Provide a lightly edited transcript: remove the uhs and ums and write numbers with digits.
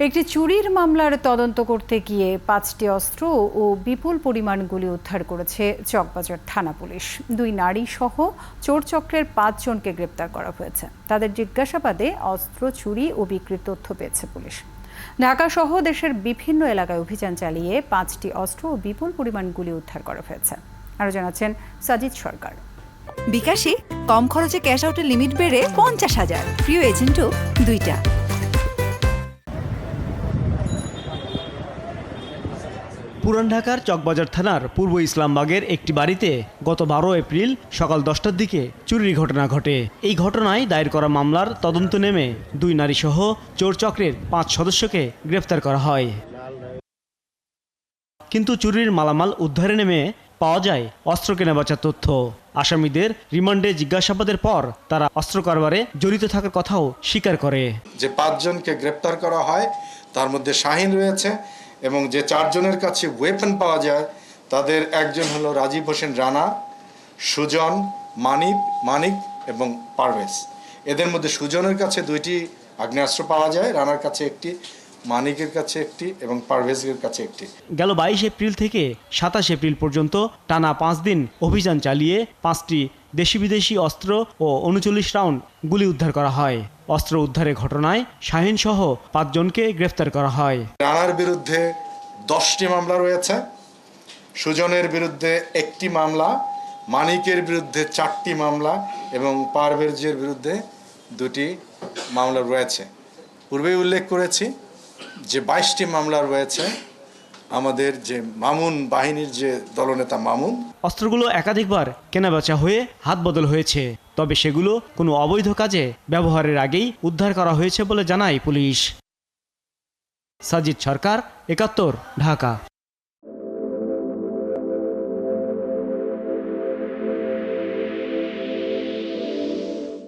একটি চুরির মামলার তদন্ত করতে গিয়ে 5টি অস্ত্র ও বিপুল পরিমাণ গুলি উদ্ধার করেছে চকবাজার থানা পুলিশ। 2 নারী সহ চোর চক্রের 5 জনকে গ্রেপ্তার করা হয়েছে। তাদের জিজ্ঞাসাবাদে অস্ত্র চুরি ও বিক্রির তথ্য পেয়েছে পুলিশ। ঢাকা সহ দেশের বিভিন্ন এলাকায় অভিযান চালিয়ে 5টি অস্ত্র ও বিপুল পরিমাণ গুলি উদ্ধার করা হয়েছে। আরও জানাচ্ছেন সাজিদ সরকার। বিকাশে কম খরচে ক্যাশ আউটের লিমিট বেড়ে 50,000, প্রিয় এজেন্টও 2টা। পুরান ঢাকার চকবাজার থানার পূর্ব ইসলামবাগের একটি বাড়িতে গত 12 এপ্রিল সকাল 10টার দিকে চুরির ঘটনা ঘটে। এই ঘটনায় দায়ের করা মামলার তদন্ত নেমে 2 নারী সহ চোর চক্রের 5 সদস্যকে গ্রেফতার করা হয়। কিন্তু চুরির মালামাল উদ্ধারে নেমে পাওয়া যায় অস্ত্র কেনাবেচার তথ্য। আসামিদের রিমান্ডে জিজ্ঞাসাবাদের পর তারা অস্ত্র কারবারে জড়িত থাকার কথাও স্বীকার করে। যে 5 জনকে গ্রেপ্তার করা হয় তার মধ্যে শাহিন রয়েছে এবং যে 4 জনের কাছে ওয়েপন পাওয়া যায় তাদের একজন হলো রাজীব হোসেন রানা, সুজন, মানিক এবং পারভেজ। এদের মধ্যে সুজনের কাছে 2টি আগ্নেয়াস্ত্র পাওয়া যায়, রানার কাছে একটি, মানিকের কাছে একটি এবং পারভেজের কাছে একটি। গেল 22 এপ্রিল থেকে 27 এপ্রিল পর্যন্ত টানা 5 দিন অভিযান চালিয়ে 5টি দেশি বিদেশি অস্ত্র ও 39 রাউন্ড গুলি উদ্ধার করা হয়। অস্ত্র উদ্ধারের ঘটনায় শাহিন সহ 5 জনকে গ্রেফতার করা হয়। রানার বিরুদ্ধে 10টি মামলা রয়েছে, সুজনের বিরুদ্ধে 1টি মামলা, মানিকের বিরুদ্ধে 4টি মামলা এবং পারভেজের বিরুদ্ধে 2টি মামলা রয়েছে। পূর্বেই উল্লেখ করেছি যে 22টি মামলা রয়েছে আমাদের যে মামুন বাহিনীর যে দলনেতা মামুন। অস্ত্রগুলো একাধিকবার কেনাবেচা হয়ে হাত বদল হয়েছে, তবে সেগুলো কোনো অবৈধ কাজে ব্যবহারের আগেই উদ্ধার করা হয়েছে বলে জানায় পুলিশ। সাজিদ সরকার, 71, ঢাকা।